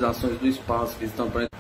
ações do espaço, visitando para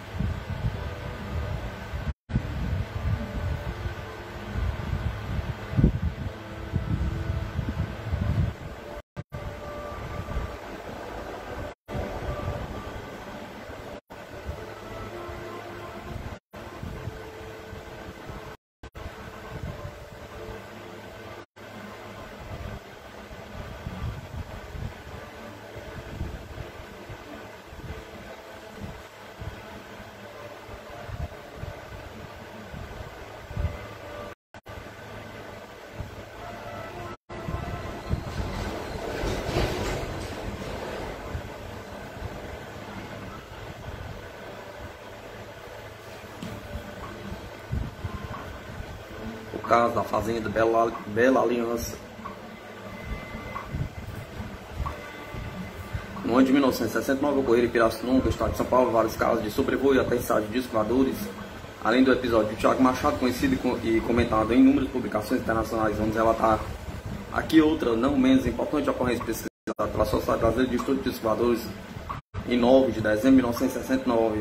caso da fazenda Bela Aliança. No ano de 1969 ocorreram em Pirassununga, estado de São Paulo, vários casos de sobrevoo e aterrissagem de discos voadores, além do episódio de Thiago Machado, conhecido e comentado em inúmeras publicações internacionais. Vamos relatar aqui outra, não menos importante, ocorrência pesquisada pela Sociedade Brasileira de Estudo de Discos Voadores em 9 de dezembro de 1969.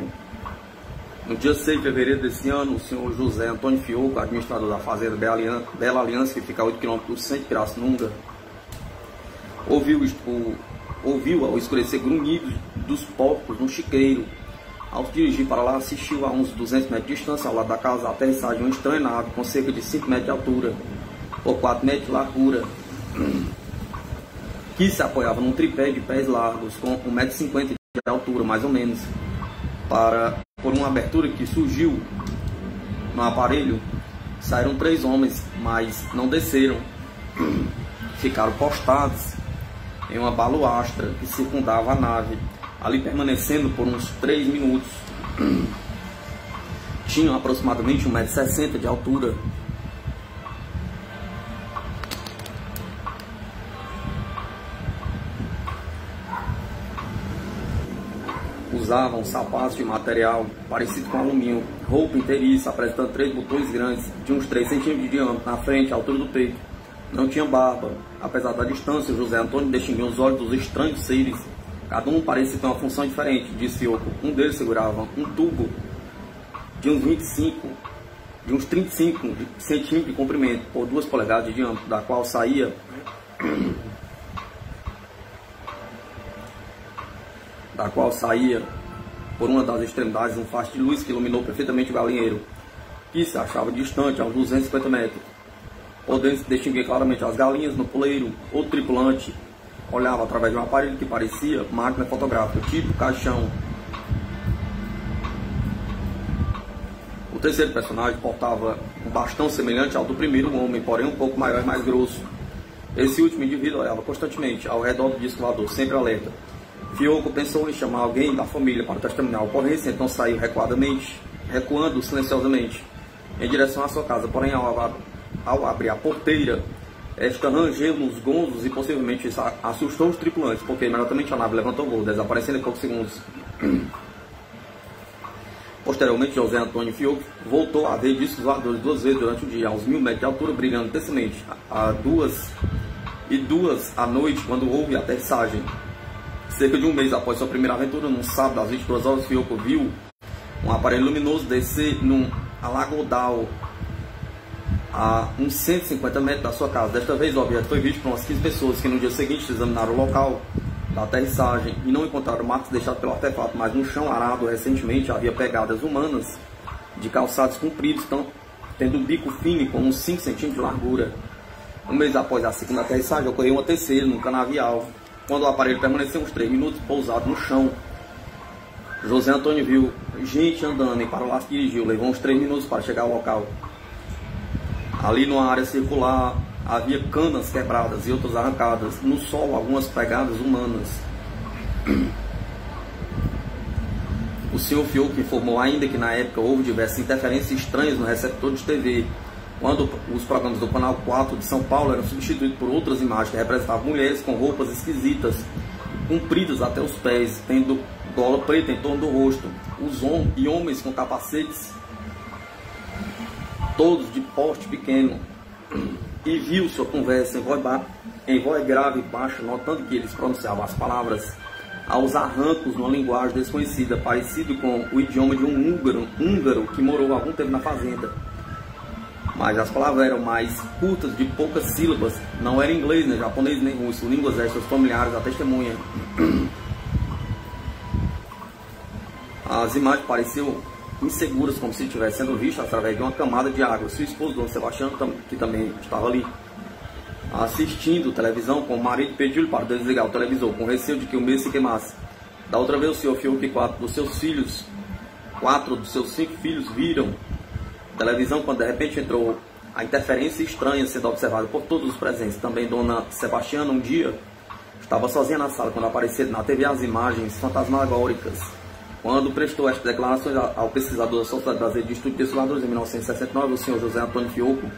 No dia 6 de fevereiro desse ano, o senhor José Antônio Fioco, administrador da fazenda Bela Aliança, que fica a 8 km do centro de Pirassununga, ouviu ao escurecer grunhidos dos porcos no chiqueiro. Ao se dirigir para lá, assistiu a uns 200 metros de distância, ao lado da casa, a aterrissagem de uma estranha nave com cerca de 5 metros de altura por 4 metros de largura, que se apoiava num tripé de pés largos com 1,50 m de altura, mais ou menos. Por uma abertura que surgiu no aparelho, saíram 3 homens, mas não desceram. Ficaram postados em uma baloastra que circundava a nave, ali permanecendo por uns 3 minutos. Tinham aproximadamente 1,60 m de altura. Usavam sapatos de material parecido com alumínio, roupa inteiriça, apresentando 3 botões grandes de uns 3 centímetros de diâmetro na frente, à altura do peito. Não tinha barba. Apesar da distância, José Antônio distinguiu os olhos dos estranhos seres. Cada um parecia ter uma função diferente, disse Fioco. Um deles segurava um tubo de uns 35 centímetros de comprimento por 2 polegadas de diâmetro, da qual saía por uma das extremidades um faixa de luz que iluminou perfeitamente o galinheiro, que se achava distante a uns 250 metros. Podendo-se distinguir claramente as galinhas no poleiro. Outro tripulante olhava através de um aparelho que parecia máquina fotográfica, tipo caixão. O terceiro personagem portava um bastão semelhante ao do primeiro homem, porém um pouco maior e mais grosso. Esse último indivíduo olhava constantemente ao redor do disco voador, sempre alerta. Fioco pensou em chamar alguém da família para testemunhar a ocorrência, então saiu recuando silenciosamente em direção à sua casa. Porém, ao abrir a porteira, esta rangeu nos gonzos e possivelmente isso assustou os tripulantes, porque imediatamente a nave levantou voo, desaparecendo em poucos segundos. Posteriormente, José Antônio Fioco voltou a ver discos voadores 2 vezes durante o dia, a uns 1000 metros de altura, brilhando intensamente, a 2 à noite, quando houve a aterrissagem. Cerca de um mês após sua primeira aventura, num sábado às 22 horas, Fioco viu um aparelho luminoso descer num alagodal a uns 150 metros da sua casa. Desta vez, o objeto foi visto por umas 15 pessoas que no dia seguinte examinaram o local da aterrissagem e não encontraram marcas deixadas pelo artefato, mas no chão arado recentemente havia pegadas humanas de calçados compridos, tendo um bico fino com uns 5 centímetros de largura. Um mês após a segunda aterrissagem, ocorreu uma terceira no canavial, quando o aparelho permaneceu uns 3 minutos pousado no chão. José Antônio viu gente andando e para lá se dirigiu. Levou uns 3 minutos para chegar ao local. Ali numa área circular havia canas quebradas e outras arrancadas. No solo, algumas pegadas humanas. O senhor Fioco informou ainda que na época houve diversas interferências estranhas no receptor de TV, quando os programas do Canal 4 de São Paulo eram substituídos por outras imagens que representavam mulheres com roupas esquisitas, compridas até os pés, tendo gola preta em torno do rosto, e homens com capacetes, todos de porte pequeno. E viu sua conversa em voz grave e baixa, notando que eles pronunciavam as palavras aos arrancos numa linguagem desconhecida, parecido com o idioma de um húngaro que morou há algum tempo na fazenda. Mas as palavras eram mais curtas, de poucas sílabas, não era inglês, nem japonês, nem russo, línguas extras familiares da testemunha. As imagens pareciam inseguras, como se estivesse sendo vistas através de uma camada de água. Seu esposo, Dom Sebastião, que também estava ali, assistindo televisão, com o marido, pediu-lhe para desligar o televisor, com receio de que o mês se queimasse. Da outra vez, o senhor afirmou que 4 dos seus 5 filhos viram televisão, quando de repente entrou a interferência estranha sendo observada por todos os presentes. Também Dona Sebastiana, um dia, estava sozinha na sala, quando apareceram na TV as imagens fantasmagóricas. Quando prestou estas declarações ao pesquisador da Sociedade Brasileira de Estudos Desfiladores em 1969, o senhor José Antônio Fiocco,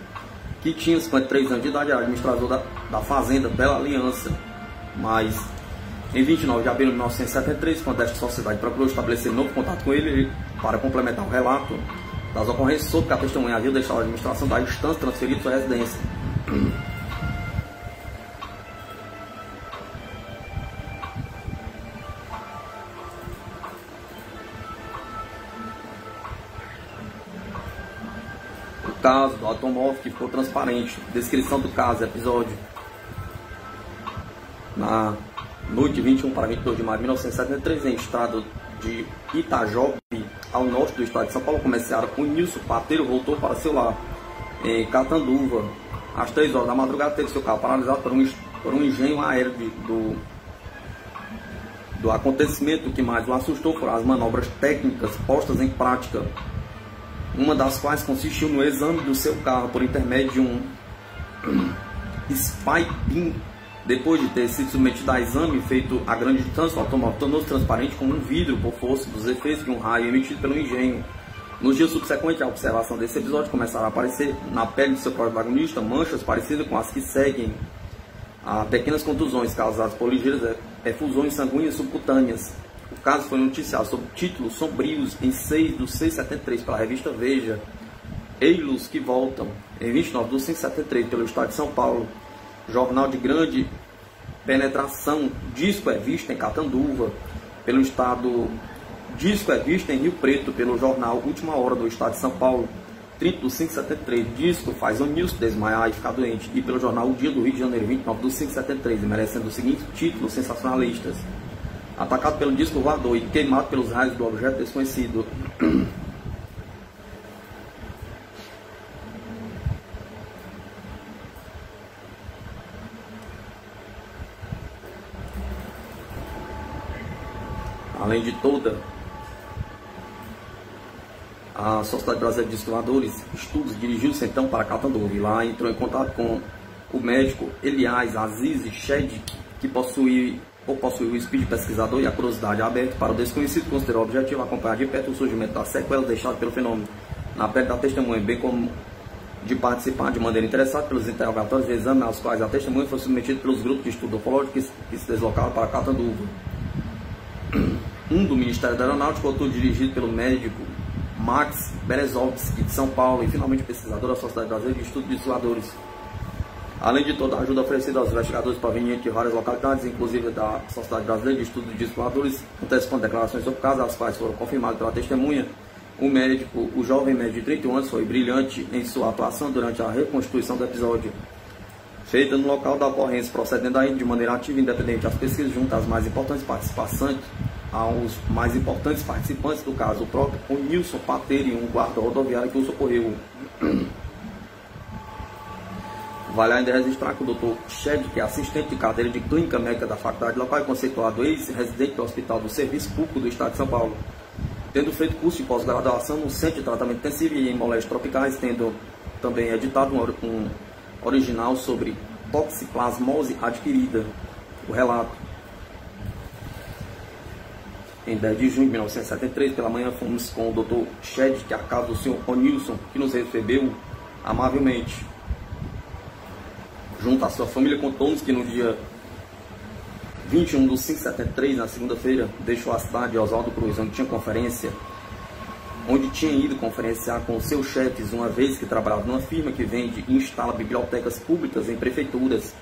que tinha 53 anos de idade, era administrador da Fazenda Bela Aliança. Mas, em 29 de abril de 1973, quando esta sociedade procurou estabelecer novo contato com ele para complementar o relato das ocorrências, soube que a testemunha havia deixado a administração da instância transferida sua residência. O caso do automóvel que ficou transparente. Descrição do caso, episódio. Na noite de 21 para 22 de maio de 1973, em estrada de Itajobi, ao norte do estado de São Paulo, o comerciário Nilson Pateiro voltou para seu lar, em Catanduva. Às 3 horas da madrugada, teve seu carro paralisado por um engenho aéreo do acontecimento. O que mais o assustou foram as manobras técnicas postas em prática, uma das quais consistiu no exame do seu carro por intermédio de um spy beam. Depois de ter sido submetido a exame feito a grande distância, o automóvel tornou-se transparente como um vidro por força dos efeitos de um raio emitido pelo engenho. Nos dias subsequentes à observação desse episódio, começaram a aparecer na pele do seu protagonista manchas parecidas com as que seguem a pequenas contusões causadas por ligeiras efusões sanguíneas subcutâneas. O caso foi noticiado sob títulos sombrios em 6/6/73 pela revista Veja. Ei-los que voltam, em 29/5/73 pelo estado de São Paulo. Jornal de grande penetração, Disco é visto em Catanduva, pelo estado. Disco é visto em Rio Preto, pelo jornal Última Hora do estado de São Paulo, 30/5/73. Disco faz o Nilson desmaiar e ficar doente, e pelo jornal O Dia do Rio de Janeiro, 29/5/73, merecendo os seguintes títulos sensacionalistas: atacado pelo disco voador e queimado pelos raios do objeto desconhecido. Além de toda a Sociedade Brasileira de Desfiladores Estudos dirigiu-se então para Catanduva, e lá entrou em contato com o médico Elias Aziz Shedik, que possuiu o espírito pesquisador e a curiosidade aberta para o desconhecido, considerou objetivo acompanhar de perto o surgimento das sequelas deixadas pelo fenômeno na pele da testemunha, bem como de participar de maneira interessada pelos interrogatórios e exames aos quais a testemunha foi submetida pelos grupos de estudo ufológico que se deslocaram para Catanduva. Um do Ministério da Aeronáutica, outro dirigido pelo médico Max Berezovski, de São Paulo, e finalmente pesquisador da Sociedade Brasileira de Estudos de Desfiladores. Além de toda a ajuda oferecida aos investigadores provenientes de várias localidades, inclusive da Sociedade Brasileira de Estudos de Desfiladores, antecipando declarações sobre o caso, as quais foram confirmadas pela testemunha, o jovem médico de 31 anos foi brilhante em sua atuação durante a reconstituição do episódio, feita no local da ocorrência, procedendo aí de maneira ativa e independente às pesquisas junto aos mais importantes participantes do caso, o próprio Nilson Pateiro e um guarda rodoviário que o socorreu. Vale ainda registrar que o Dr. Shed, que é assistente de cadeira de clínica médica da faculdade local e conceituado ex-residente do Hospital do Serviço Público do Estado de São Paulo, tendo feito curso de pós-graduação no Centro de Tratamento Intensivo e em Moléstias Tropicais, tendo também editado um original sobre toxoplasmose adquirida, o relato. Em 10 de junho de 1973, pela manhã, fomos com o Dr. Shed, que é a casa do Sr. Nilson, que nos recebeu amavelmente. Junto à sua família, contou-nos que no dia 21/5/73, na segunda-feira, deixou a cidade de Oswaldo Cruz, onde tinha ido conferenciar com seus chefes, uma vez que trabalhava numa firma que vende e instala bibliotecas públicas em prefeituras.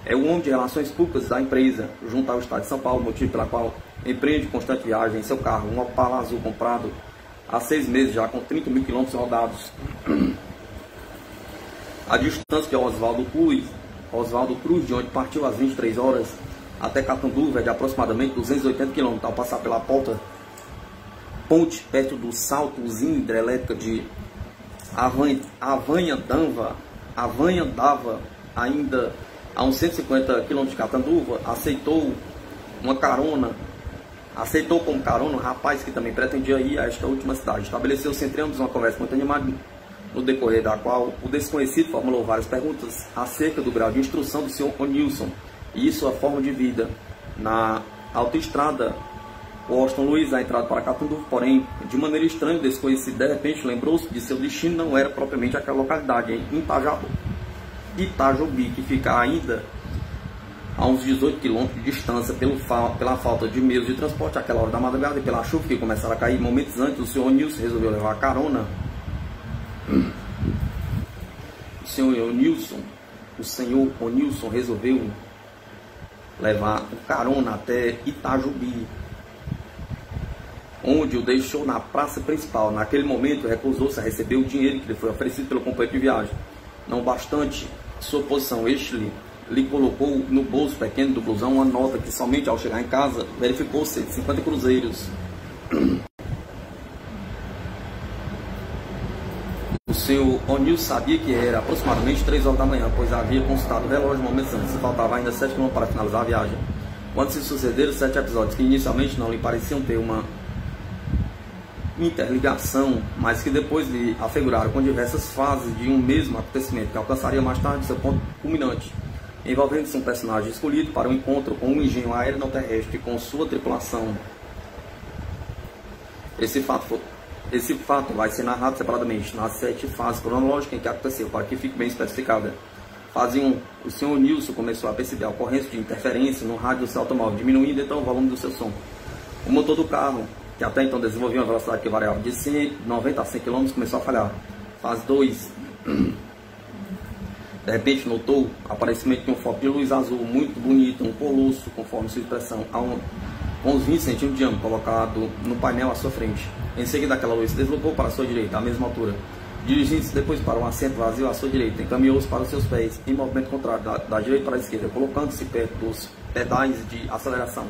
É o homem de relações públicas da empresa, junto ao estado de São Paulo, motivo pela qual empreende constante viagem em seu carro, um Opala azul comprado há 6 meses, já com 30 mil quilômetros rodados. A distância de Oswaldo Cruz, de onde partiu às 23 horas, até Catanduva é de aproximadamente 280 km, ao passar pela ponte perto do salto usina hidrelétrica de Avanhandava, ainda a uns 150 km de Catanduva, aceitou como carona um rapaz que também pretendia ir a esta última cidade. Estabeleceu-se entre ambos uma conversa muito animada, no decorrer da qual o desconhecido formulou várias perguntas acerca do grau de instrução do Sr. Onilson e sua forma de vida. Na autoestrada, Washington Luiz, a entrada para Catanduva, porém, de maneira estranha, o desconhecido de repente lembrou-se de seu destino não era propriamente aquela localidade, em Itajobi, que fica ainda a uns 18 km de distância. Pela falta de meios de transporte àquela hora da madrugada e pela chuva que começara a cair momentos antes, o Sr. Onilson resolveu levar a carona. O senhor Onilson resolveu levar o carona até Itajobi, onde o deixou na praça principal. Naquele momento, recusou-se a receber o dinheiro que lhe foi oferecido pelo companheiro de viagem. Não bastante sua posição, este lhe colocou no bolso pequeno do blusão uma nota que somente ao chegar em casa verificou ser de 50 cruzeiros. O senhor Onilson sabia que era aproximadamente 3 horas da manhã, pois havia consultado o relógio momentos antes. Faltava ainda 7 km para finalizar a viagem, quando se sucederam 7 episódios que inicialmente não lhe pareciam ter uma interligação, mas que depois lhe afiguraram com diversas fases de um mesmo acontecimento, que alcançaria mais tarde seu ponto culminante, envolvendo-se um personagem escolhido para o encontro com um engenho aeroterrestre com sua tripulação. Esse fato vai ser narrado separadamente nas 7 fases cronológicas em que aconteceu, para que fique bem especificada. Fase 1. O Sr. Nilson começou a perceber a ocorrência de interferência no rádio do seu automóvel, diminuindo então o volume do seu som. O motor do carro, que até então desenvolvia uma velocidade que variava de 90 a 100 km, começou a falhar. Fase 2. De repente notou o aparecimento de um foco de luz azul muito bonito, um colosso, conforme sua expressão, com uns 20 centímetros de diâmetro, colocado no painel à sua frente. Em seguida, aquela luz se deslocou para a sua direita, à mesma altura. Dirigindo-se depois para um assento vazio à sua direita, encaminhou-se para os seus pés, em movimento contrário, da direita para a esquerda, colocando-se perto dos pedais de aceleração,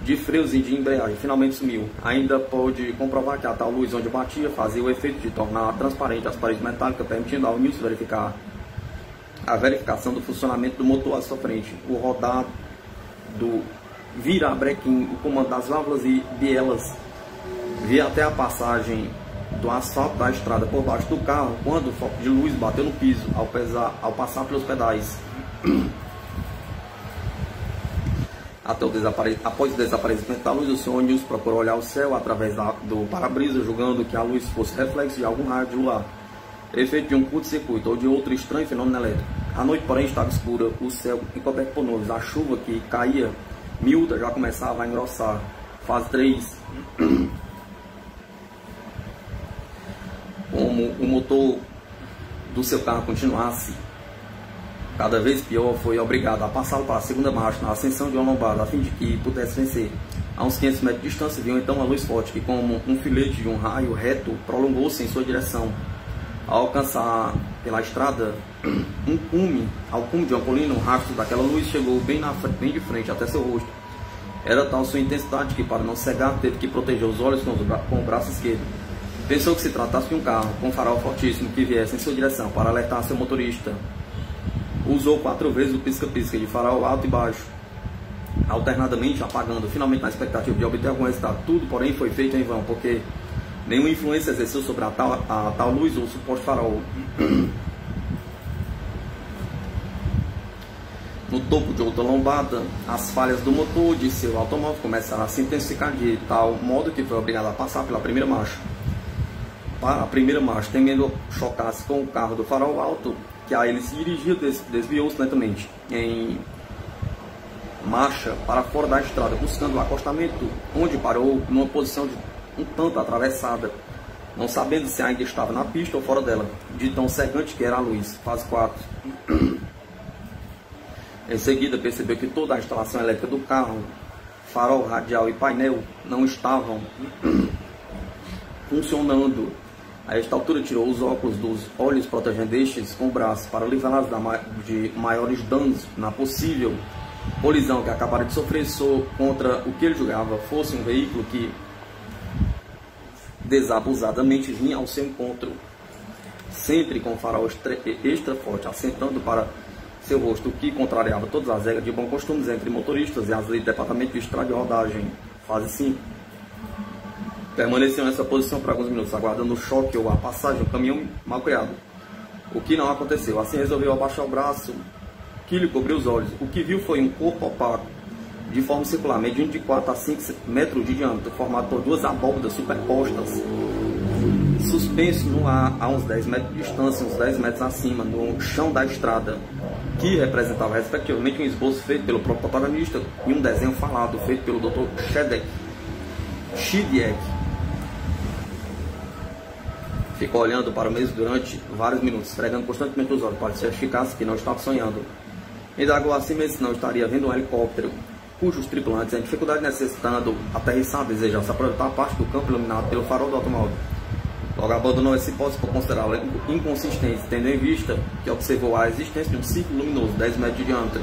de freios e de embreagem. Finalmente sumiu. Ainda pôde comprovar que a tal luz onde batia fazia o efeito de tornar transparente as paredes metálicas, permitindo ao Nilson verificar a verificação do funcionamento do motor à sua frente, o rodar do virabrequim, o comando das válvulas e bielas. Via até a passagem do asfalto da estrada por baixo do carro, quando o foco de luz bateu no piso ao passar pelos pedais. Após o desaparecimento da luz, o Sr. Nilson procurou olhar o céu através do para-brisa, julgando que a luz fosse reflexo de algum raio de luar, efeito de um curto-circuito ou de outro estranho fenômeno elétrico. A noite, porém, estava escura, o céu encoberto por nuvens. A chuva que caía miúda já começava a engrossar. Fase 3. Como o motor do seu carro continuasse cada vez pior, foi obrigado a passá-lo para a segunda marcha, na ascensão de uma lombada, a fim de que pudesse vencer. A uns 500 metros de distância, viu então uma luz forte, que como um filete de um raio reto, prolongou-se em sua direção. Ao alcançar pela estrada ao cume de uma colina, um rastro daquela luz chegou bem de frente até seu rosto. Era tal sua intensidade que, para não cegar, teve que proteger os olhos com o braço esquerdo. Pensou que se tratasse de um carro com farol fortíssimo que viesse em sua direção para alertar seu motorista. Usou 4 vezes o pisca-pisca de farol alto e baixo, alternadamente apagando, finalmente na expectativa de obter algum resultado. Tudo, porém, foi feito em vão, porque nenhuma influência exerceu sobre a tal luz ou suposto farol. No topo de outra lombada, as falhas do motor de seu automóvel começaram a se intensificar de tal modo que foi obrigado a passar pela primeira marcha. Para a primeira marcha, temendo chocar-se com o carro do farol alto, que a ele se dirigia, desviou-se lentamente em marcha para fora da estrada, buscando o acostamento, onde parou numa posição um tanto atravessada, não sabendo se ainda estava na pista ou fora dela, de tão cegante que era a luz. Fase 4. Em seguida, percebeu que toda a instalação elétrica do carro, farol, radial e painel não estavam funcionando. A esta altura, tirou os óculos dos olhos protegendo estes com o braço para livrá-los de maiores danos na possível colisão que acabara de sofrer contra o que ele julgava fosse um veículo que desabusadamente vinha ao seu encontro, sempre com o farol extra forte, assentando para seu rosto, o que contrariava todas as regras de bons costumes entre motoristas e as leis do departamento de estrada de rodagem. Fase 5. Permaneceu nessa posição por alguns minutos, aguardando o choque ou a passagem do caminhão mal criado, o que não aconteceu. Assim resolveu abaixar o braço que lhe cobriu os olhos. O que viu foi um corpo opaco, de forma circular, medindo de 4 a 5 metros de diâmetro, formado por duas abóbadas superpostas, suspenso no ar a uns 10 metros de distância, uns 10 metros acima, no chão da estrada, que representava respectivamente um esboço feito pelo próprio protagonista e um desenho falado feito pelo Dr. Chidiek. Ficou olhando para o mesmo durante vários minutos, esfregando constantemente os olhos para certificar-se que não estava sonhando. Indagou assim mesmo se não estaria vendo um helicóptero, cujos tripulantes, em dificuldade necessitando aterrissar, desejavam se aproveitar a parte do campo iluminado pelo farol do automóvel. Logo abandonou essa hipótese por considerá-la inconsistente, tendo em vista que observou a existência de um círculo luminoso 10 metros de diâmetro,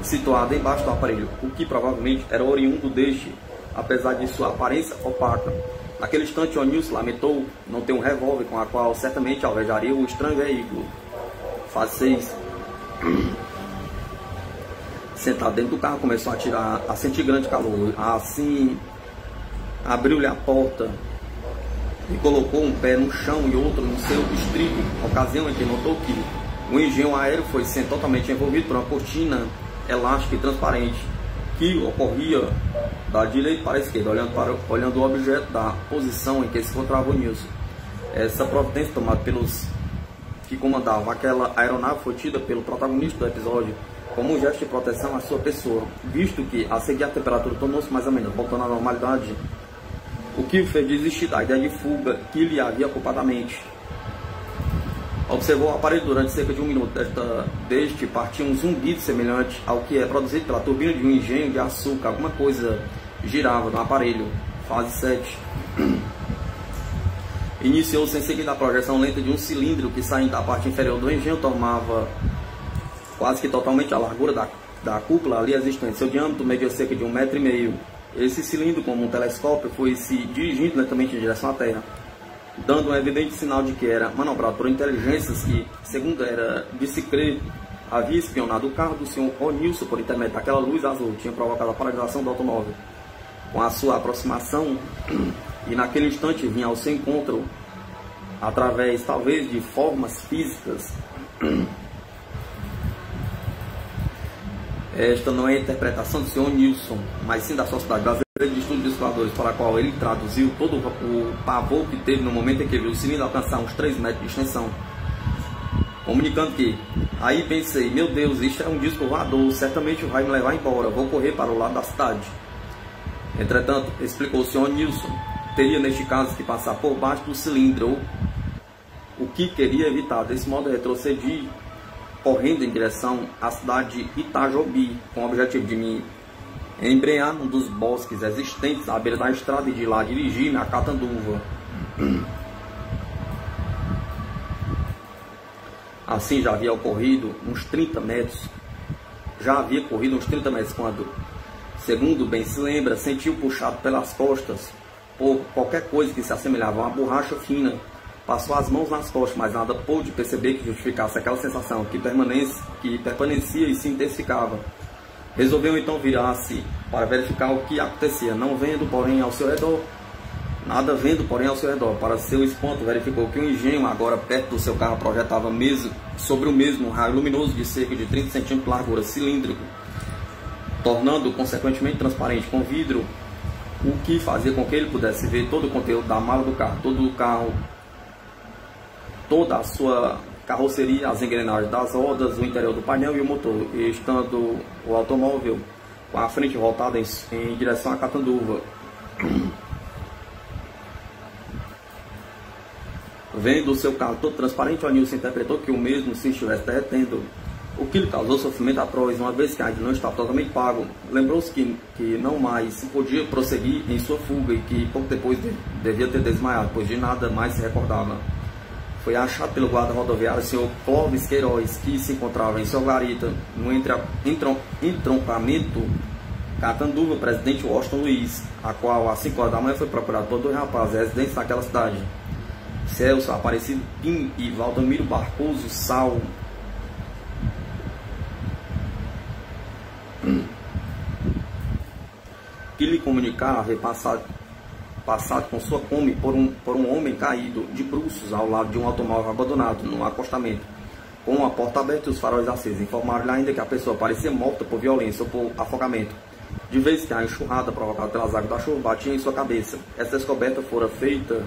situado embaixo do aparelho, o que provavelmente era oriundo deste, apesar de sua aparência opaca. Naquele instante, O'Neill lamentou não ter um revólver com a qual certamente alvejaria o estranho veículo. Fase 6. Sentado dentro do carro, começou a sentir grande calor. Assim, abriu-lhe a porta e colocou um pé no chão e outro no seu estribo, ocasião em que notou que o engenho aéreo foi sendo totalmente envolvido por uma cortina elástica e transparente, que ocorria da direita para a esquerda, olhando o objeto da posição em que se encontrava o Nilson. Essa providência tomada pelos que comandavam aquela aeronave foi tida pelo protagonista do episódio como um gesto de proteção à sua pessoa, visto que a seguir a temperatura tornou-se mais ou menos, voltando à normalidade, o que o fez desistir da ideia de fuga que lhe havia ocupado a mente. Observou o aparelho durante cerca de um minuto. Deste partia um zumbido semelhante ao que é produzido pela turbina de um engenho de açúcar. Alguma coisa girava no aparelho. Fase 7. Iniciou-se em seguida a projeção lenta de um cilindro que, saindo da parte inferior do engenho, tomava quase que totalmente a largura da cúpula ali existente. Seu diâmetro media cerca de 1,5 metros. Esse cilindro, como um telescópio, foi se dirigindo lentamente em direção à Terra, dando um evidente sinal de que era manobrado por inteligências que, segundo era de se crer, havia espionado o carro do Sr. O'Neill por intermédio daquela luz azul, tinha provocado a paralisação do automóvel. Com a sua aproximação, e naquele instante vinha ao seu encontro, através talvez de formas físicas. Esta não é a interpretação do Sr. Nilson, mas sim da Sociedade Brasileira de Estudos dos Voadores, para a qual ele traduziu todo o pavor que teve no momento em que viu o cilindro alcançar uns 3 metros de extensão, comunicando que, aí pensei, meu Deus, isto é um disco voador, certamente vai me levar embora, vou correr para o lado da cidade. Entretanto, explicou o Sr. Nilson, teria neste caso que passar por baixo do cilindro, o que queria evitar. Desse modo, retrocedi, correndo em direção à cidade de Itajobi, com o objetivo de me embrenhar num dos bosques existentes à beira da estrada e de lá dirigir-me a Catanduva. Assim já havia ocorrido uns 30 metros. Já havia corrido uns 30 metros quando, segundo bem se lembra, sentiu puxado pelas costas por qualquer coisa que se assemelhava a uma borracha fina. Passou as mãos nas costas, mas nada pôde perceber que justificasse aquela sensação que permanecia e se intensificava. Resolveu então virar-se para verificar o que acontecia, não vendo, porém, ao seu redor. Nada vendo, porém, ao seu redor. Para seu espanto, verificou que o engenho, agora perto do seu carro, projetava sobre o mesmo raio luminoso de cerca de 30 centímetros de largura, cilíndrico, tornando-o consequentemente transparente com vidro, o que fazia com que ele pudesse ver todo o conteúdo da mala do carro, toda a sua carroceria, as engrenagens das rodas, o interior do painel e o motor, e estando o automóvel com a frente voltada em direção à Catanduva. Vendo o seu carro todo transparente, O'Neill interpretou que o mesmo se estivesse derretendo, o que lhe causou sofrimento atroz, uma vez que ainda não estava totalmente pago. Lembrou-se que não mais podia prosseguir em sua fuga e que pouco depois devia ter desmaiado, pois de nada mais se recordava. Foi achado pelo guarda rodoviário, o Sr. Clóvis Queiroz, que se encontrava em sua garita, no entroncamento Catanduva, Presidente Washington Luiz, a qual às 5 horas da manhã foi procurado por dois rapazes residentes naquela cidade, Celso Aparecido Pim e Valdomiro Barroso Sal, que lhe comunicaram haver passado com sua Kombi por um homem caído de bruços ao lado de um automóvel abandonado num acostamento, com a porta aberta e os faróis acesos. Informaram-lhe ainda que a pessoa parecia morta por violência ou por afogamento, de vez que a enxurrada provocada pelas águas da chuva batia em sua cabeça. Essa descoberta fora feita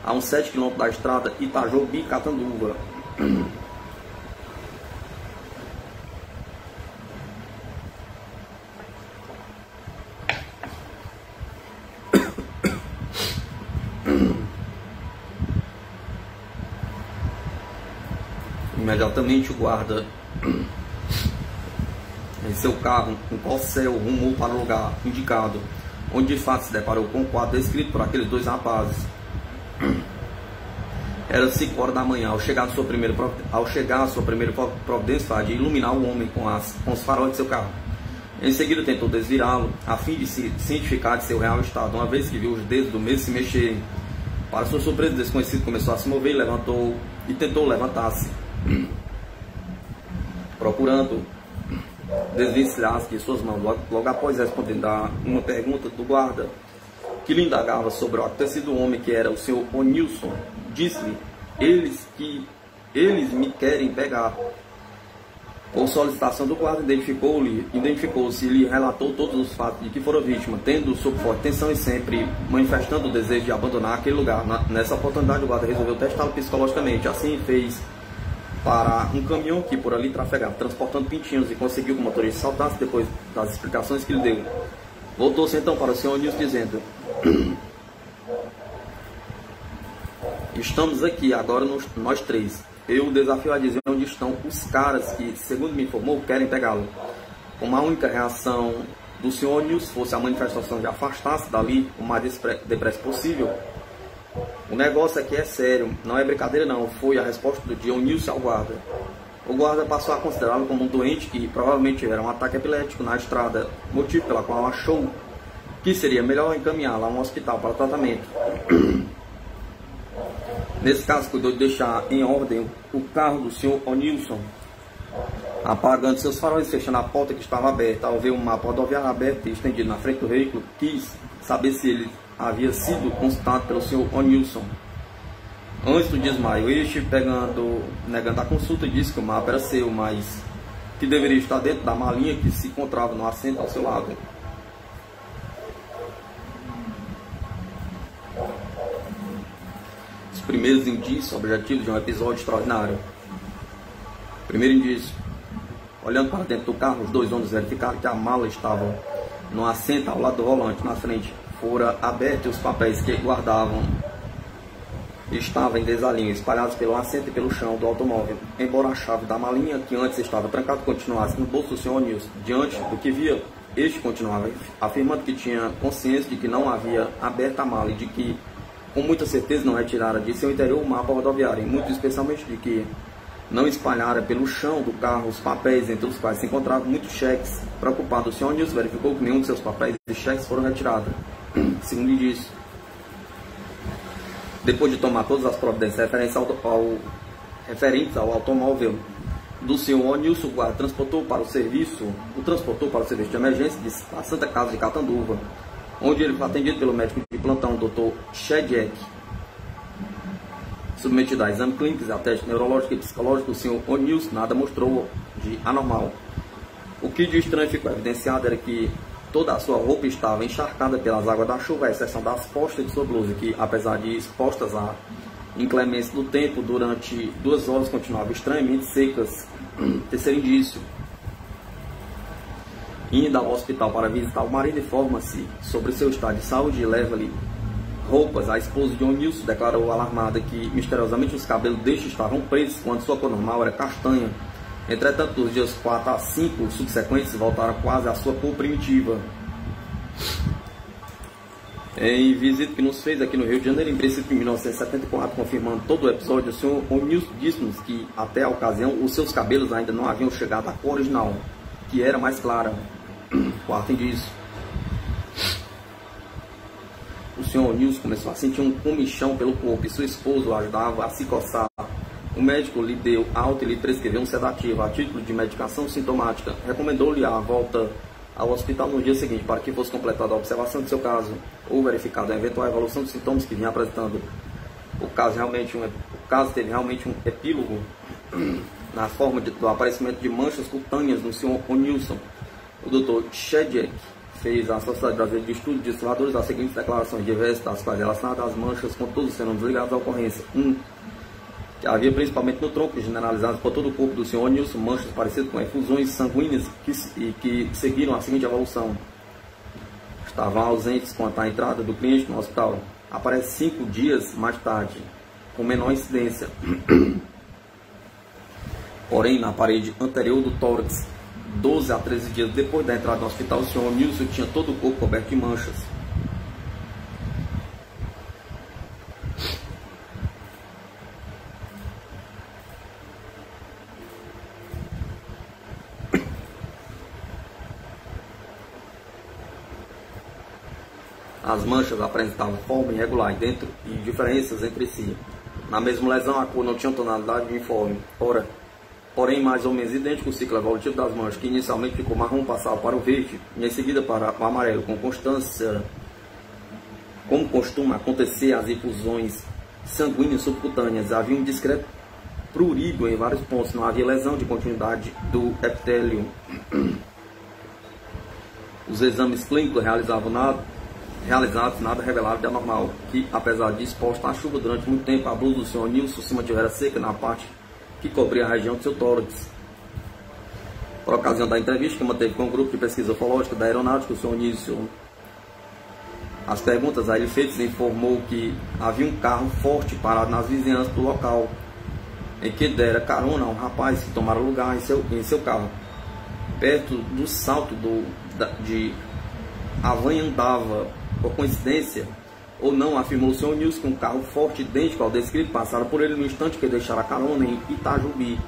a uns 7 km da estrada Itajobi-Catanduva. Imediatamente o guarda, em seu carro, um corcel, rumou para o lugar indicado, onde de fato se deparou com o quadro descrito por aqueles dois rapazes. Era 5 horas da manhã. Ao chegar a sua primeira providência foi de iluminar o homem com os faróis de seu carro. Em seguida tentou desvirá-lo, a fim de se cientificar de seu real estado, uma vez que viu os dedos do mesmo se mexerem. Para sua surpresa, o desconhecido começou a se mover e tentou levantar-se, procurando desvencilhar-se de suas mãos. Logo após respondendo a uma pergunta do guarda, que lhe indagava sobre o acontecido do homem, que era o Sr. Onilson, disse-lhe: eles me querem pegar. Por solicitação do guarda, identificou-se e lhe relatou todos os fatos de que fora vítima, tendo sob forte tensão e sempre manifestando o desejo de abandonar aquele lugar. Nessa oportunidade, o guarda resolveu testá-lo psicologicamente. Assim fez para um caminhão que por ali trafegava, transportando pintinhos, e conseguiu que o motorista saltasse depois das explicações que lhe deu. Voltou-se então para o Sr. Nilson, dizendo: estamos aqui agora nós três. Eu o desafio a dizer onde estão os caras que, segundo me informou, querem pegá-lo. Como a única reação do Sr. Nilson fosse a manifestação de afastar-se dali o mais depressa possível, o negócio aqui é sério, não é brincadeira não, foi a resposta do Dionísio ao guarda. O guarda passou a considerá-lo como um doente que provavelmente tiveram um ataque epilético na estrada, motivo pela qual achou que seria melhor encaminhá-lo a um hospital para tratamento. Nesse caso, cuidou de deixar em ordem o carro do Sr. Onilson, apagando seus faróis e fechando a porta que estava aberta. Ao ver um mapa rodoviário aberto e estendido na frente do veículo, quis saber se ele havia sido consultado pelo Sr. Onilson antes do desmaio. Este, negando a consulta, disse que o mapa era seu, mas que deveria estar dentro da malinha que se encontrava no assento ao seu lado. Os primeiros indícios objetivos de um episódio extraordinário. Primeiro indício: olhando para dentro do carro, os dois homens verificaram que a mala estava no assento ao lado do volante. Na frente fora aberto e os papéis que guardavam estavam em desalinho, espalhados pelo assento e pelo chão do automóvel. Embora a chave da malinha, que antes estava trancada, continuasse no bolso do Sr. Nilson. Diante do que via, este continuava afirmando que tinha consciência de que não havia aberto a mala e de que, com muita certeza, não retirara de seu interior o mapa rodoviário, e muito especialmente de que não espalhara pelo chão do carro os papéis, entre os quais se encontravam muitos cheques. Preocupado, o Sr. Nilson verificou que nenhum de seus papéis e cheques foram retirados. Segundo disse, depois de tomar todas as providências referentes ao automóvel do Sr. Onilson, o guarda transportou para o serviço de emergência da Santa Casa de Catanduva, onde ele foi atendido pelo médico de plantão, Dr. Shediek. Submetido a exame clínicos, a teste neurológico e psicológico, o Sr. Onilson nada mostrou de anormal. O que de estranho ficou evidenciado era que toda a sua roupa estava encharcada pelas águas da chuva, à exceção das postas de sua blusa, que, apesar de expostas à inclemência do tempo, durante 2 horas continuavam estranhamente secas. Terceiro indício: indo ao hospital para visitar o marido, informa-se sobre seu estado de saúde e leva-lhe roupas. A esposa de Onilson declarou alarmada que misteriosamente os cabelos deste estavam presos, quando sua cor normal era castanha, Entretanto, nos dias 4 a 5 subsequentes voltaram quase à sua cor primitiva. Em visita que nos fez aqui no Rio de Janeiro, em princípio, em 1974, confirmando todo o episódio, o senhor O'Neill disse-nos que, até a ocasião, os seus cabelos ainda não haviam chegado à cor original, que era mais clara. Quarto indício. O senhor O'Neill começou a sentir um comichão pelo corpo e sua esposa o ajudava a se coçar. O médico lhe deu alta e lhe prescreveu um sedativo a título de medicação sintomática. Recomendou-lhe a volta ao hospital no dia seguinte para que fosse completada a observação de seu caso ou verificada a eventual evolução dos sintomas que vinha apresentando. O caso teve realmente um epílogo na forma do aparecimento de manchas cutâneas no Sr. O'Neill. O Dr. Shedrick fez à Sociedade Brasileira de Estudos de Simuladores as seguintes declarações diversas, das quais relacionadas às manchas com todos os fenômenos ligados à ocorrência. Que havia principalmente no tronco, generalizadas por todo o corpo do Sr. O'Neill, manchas parecidas com efusões sanguíneas que seguiram a seguinte evolução. Estavam ausentes quanto à entrada do cliente no hospital. Aparece 5 dias mais tarde, com menor incidência. Porém, na parede anterior do tórax, 12 a 13 dias depois da entrada no hospital, o Sr. O'Neill tinha todo o corpo coberto de manchas. As manchas apresentavam forma irregular dentro e diferenças entre si. Na mesma lesão, a cor não tinha tonalidade uniforme. Porém, mais ou menos idêntico o ciclo evolutivo das manchas, que inicialmente ficou marrom, passava para o verde e em seguida para o amarelo, com constância. Como costuma acontecer as infusões sanguíneas subcutâneas, havia um discreto prurido em vários pontos, não havia lesão de continuidade do epitélio. Os exames clínicos realizados nada revelaram de anormal, que apesar de exposta à chuva durante muito tempo, a blusa do Sr. O'Neill se mantivera seca na parte que cobria a região do seu tórax. Por ocasião da entrevista que manteve com o grupo de pesquisa ufológica da aeronáutica, o Sr. O'Neill, as perguntas a ele feitas, informou que havia um carro forte parado nas vizinhanças do local, em que dera carona a um rapaz que tomara lugar em seu carro. Perto do salto de Avanhandava, por coincidência ou não, afirmou o Sr. O'Neill que um carro forte idêntico ao descrito passara por ele no instante que deixara a carona em Itajubi,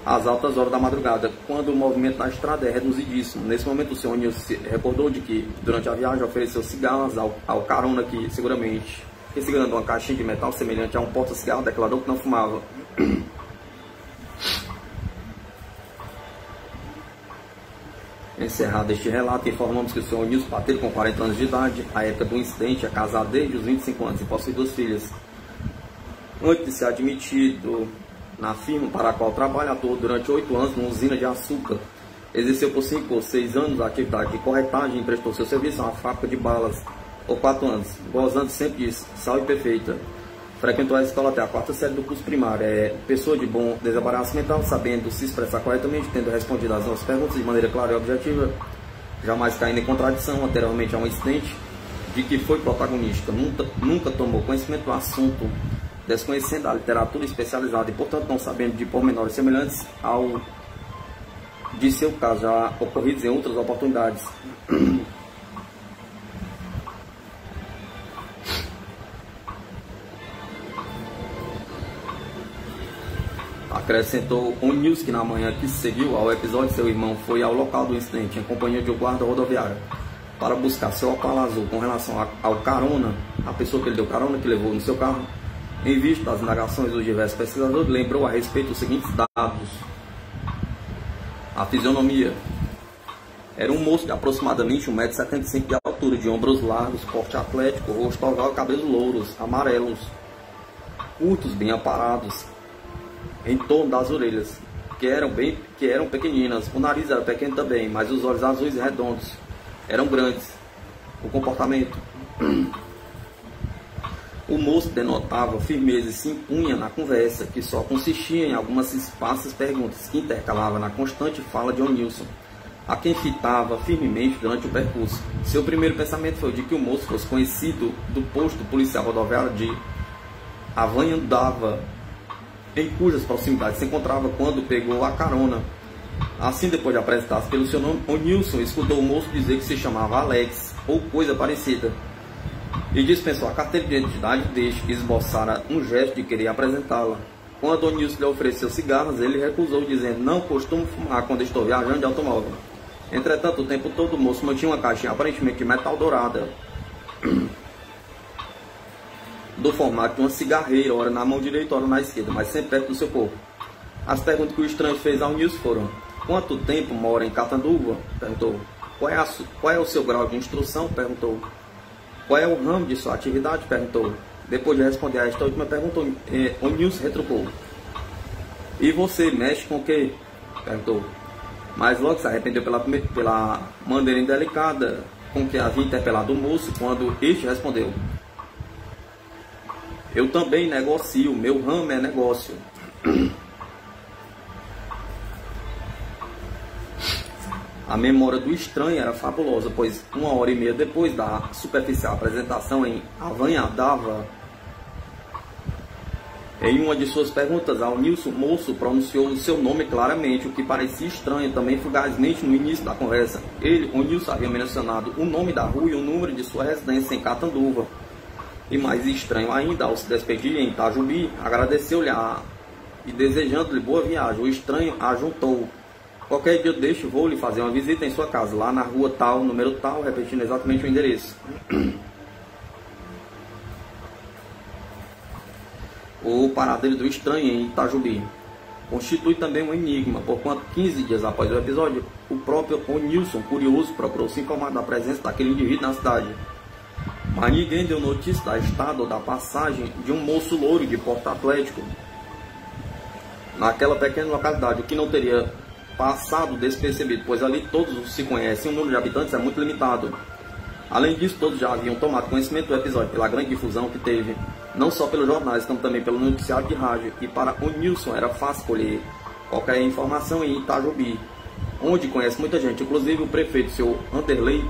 às altas horas da madrugada, quando o movimento na estrada é reduzidíssimo. Nesse momento, o Sr. O'Neill se recordou de que, durante a viagem, ofereceu cigarros ao carona que, segurando uma caixinha de metal semelhante a um porta-cigarro, declarou que não fumava. Encerrado este relato, informamos que o Sr. O'Neill bateu com 40 anos de idade, à época do incidente, é casado desde os 25 anos e possui 2 filhas. Antes de ser admitido na firma para a qual trabalha, atuou durante 8 anos numa usina de açúcar. Exerceu por 5 ou 6 anos a atividade de corretagem e prestou seu serviço a uma fábrica de balas por 4 anos, gozando sempre de saúde perfeita. Frequentou a escola até a 4ª série do curso primário. É pessoa de bom desembaraço mental, sabendo se expressar corretamente, tendo respondido às nossas perguntas de maneira clara e objetiva, jamais caindo em contradição anteriormente a um incidente de que foi protagonista. Nunca tomou conhecimento do assunto, desconhecendo a literatura especializada e, portanto, não sabendo de pormenores semelhantes ao de seu caso já ocorridos em outras oportunidades. Acrescentou O'Neill que na manhã que seguiu ao episódio, seu irmão foi ao local do incidente em companhia de um guarda rodoviário para buscar seu Opala azul. Com relação ao carona, a pessoa que ele deu carona, que levou no seu carro, em vista das indagações dos diversos pesquisadores, lembrou a respeito os seguintes dados. A fisionomia: era um moço de aproximadamente 1,75 m de altura, de ombros largos, porte atlético, rosto oval, cabelos louros, amarelos, curtos, bem aparados, em torno das orelhas, que eram pequeninas. O nariz era pequeno também, mas os olhos azuis e redondos eram grandes. O comportamento: o moço denotava firmeza e se impunha na conversa, que só consistia em algumas esparsas perguntas que intercalava na constante fala de O'Neill, a quem fitava firmemente durante o percurso. Seu primeiro pensamento foi de que o moço fosse conhecido do posto policial rodoviário de Avanhandava, em cujas proximidades se encontrava quando pegou a carona. Assim, depois de apresentar-se pelo seu nome, O'Nilson escutou o moço dizer que se chamava Alex, ou coisa parecida, e dispensou a carteira de identidade desde que esboçara um gesto de querer apresentá-la. Quando O'Nilson lhe ofereceu cigarros, ele recusou, dizendo: não costumo fumar quando estou viajando de automóvel. Entretanto, o tempo todo o moço mantinha uma caixinha aparentemente de metal dourada, do formato de uma cigarreira, ora na mão direita, ora na esquerda, mas sempre perto do seu corpo. As perguntas que o estranho fez ao O'Nilson foram: quanto tempo mora em Catanduva? Perguntou. Qual é o seu grau de instrução? Perguntou. Qual é o ramo de sua atividade? Perguntou. Depois de responder a esta última pergunta, O'Nilson retrucou: e você mexe com o quê? Perguntou. Mas logo se arrependeu pela maneira indelicada com que havia interpelado o moço, quando este respondeu: eu também negocio, meu ramo é negócio. A memória do estranho era fabulosa, pois 1h30 depois da superficial apresentação em Avanhadava, em uma de suas perguntas ao O'Nilson, o moço pronunciou o seu nome claramente, o que parecia estranho também fugazmente no início da conversa. O'Nilson, havia mencionado o nome da rua e o número de sua residência em Catanduva. E mais estranho ainda, ao se despedir em Itajubi, agradeceu-lhe e desejando-lhe boa viagem. O estranho ajuntou: qualquer dia deste vou lhe fazer uma visita em sua casa, lá na rua tal, número tal, repetindo exatamente o endereço. O paradeiro do estranho em Itajubi constitui também um enigma, porquanto 15 dias após o episódio, o próprio O'Nilson, curioso, procurou se informar da presença daquele indivíduo na cidade. Mas ninguém deu notícia da estada ou da passagem de um moço louro de Porto Atlético naquela pequena localidade, o que não teria passado despercebido, pois ali todos se conhecem, o número de habitantes é muito limitado. Além disso, todos já haviam tomado conhecimento do episódio pela grande difusão que teve, não só pelos jornais, como também pelo noticiário de rádio, e para O'Nilson era fácil colher qualquer informação em Itajubi, onde conhece muita gente, inclusive o prefeito, seu Anderley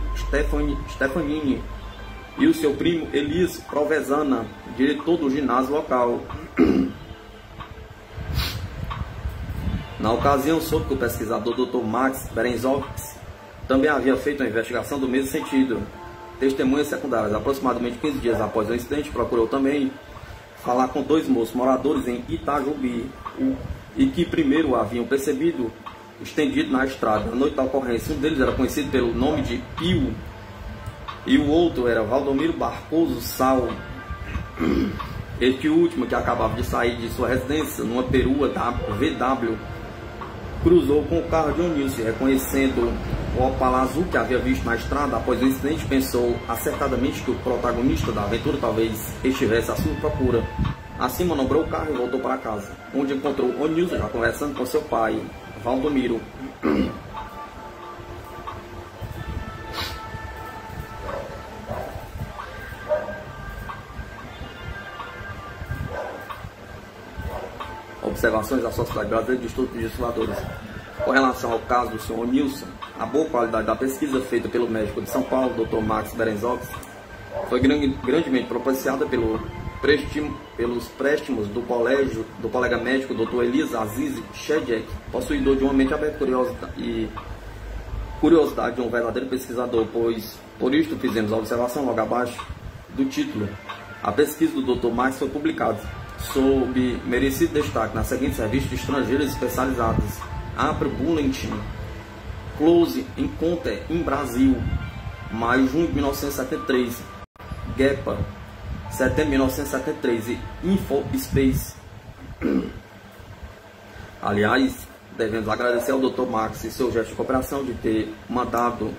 Stefanini, e o seu primo Elias Provenzana, diretor do ginásio local. Na ocasião, soube que o pesquisador Dr. Max Berenzovski também havia feito uma investigação do mesmo sentido. Testemunhas secundárias, aproximadamente 15 dias após o incidente, procurou também falar com 2 moços moradores em Itajubi, e que primeiro haviam percebido estendido na estrada. Na noite da ocorrência, um deles era conhecido pelo nome de Pio, e o outro era Valdomiro Barcoso Sal. Este último, que acabava de sair de sua residência numa perua da VW, cruzou com o carro de O'Nilson, reconhecendo o Opala azul que havia visto na estrada. Após o incidente, pensou acertadamente que o protagonista da aventura talvez estivesse à sua procura. Assim, manobrou o carro e voltou para casa, onde encontrou O'Nilson já conversando com seu pai, Valdomiro. Observações da Sociedade Brasileira de Estudos Legisladores. Com relação ao caso do Sr. O'Nilson, a boa qualidade da pesquisa feita pelo médico de São Paulo, Dr. Max Berenzovski, foi grandemente propiciada pelos préstimos do colega médico Dr. Elias Aziz Shedjek, possuidor de uma mente aberta e curiosidade de um verdadeiro pesquisador, pois por isto fizemos a observação logo abaixo do título. A pesquisa do Dr. Max foi publicada sob merecido destaque nas seguintes revistas estrangeiras especializadas: April Bulletin, Close Encounter em Brasil, maio junho de 1973, GEPA, setembro de 1973 e InfoSpace. Aliás, devemos agradecer ao Dr. Max e seu gesto de cooperação de ter mandado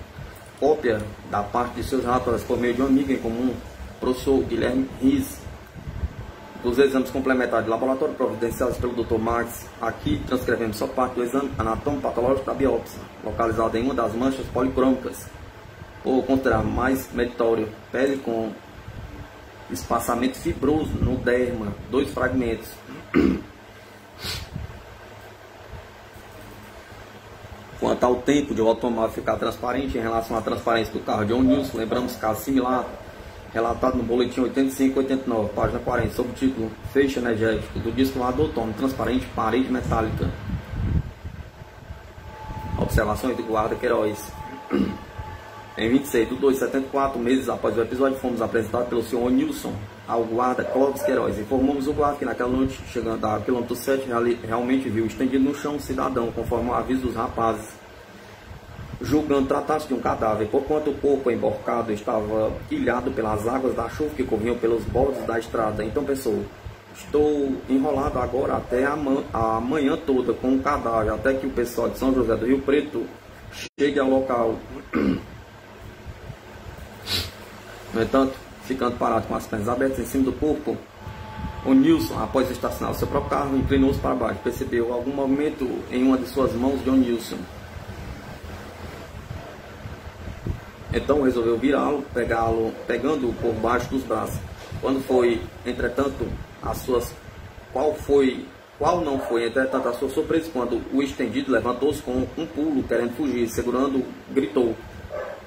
cópia da parte de seus relatórios por meio de um amigo em comum, professor Guilherme Riz, dos exames complementares de laboratório providenciados pelo Dr. Max. Aqui transcrevemos só parte do exame anatomo-patológico da biópsia, localizada em uma das manchas policrômicas, ou considerar mais meritório, pele com espaçamento fibroso no derma, 2 fragmentos. Quanto ao tempo de o automóvel ficar transparente, em relação à transparência do carro de O'Nilson, lembramos caso similar relatado no boletim 85-89, página 40, sob o título Feixe Energético do disco voador Tome Transparente, Parede Metálica. Observações do guarda Queiroz. Em 26/2/74, meses após o episódio, fomos apresentados pelo senhor Nilson ao guarda Clóvis Queiroz. Informamos o guarda que naquela noite, chegando ao quilômetro 7, realmente viu estendido no chão um cidadão, conforme o aviso dos rapazes, julgando tratar-se de um cadáver, porquanto o corpo emborcado estava ilhado pelas águas da chuva que corriam pelos bordos da estrada. Então pensou: estou enrolado agora até a manhã toda com o cadáver, até que o pessoal de São José do Rio Preto chegue ao local. No entanto, ficando parado com as pernas abertas em cima do corpo, o Nilson, após estacionar o seu próprio carro, inclinou-se para baixo. Percebeu algum movimento em uma de suas mãos de Nilson. Então resolveu virá-lo, pegando-o por baixo dos braços. Quando foi, entretanto, qual não foi, entretanto, a sua surpresa quando o estendido levantou-se com um pulo, querendo fugir, segurando, gritou: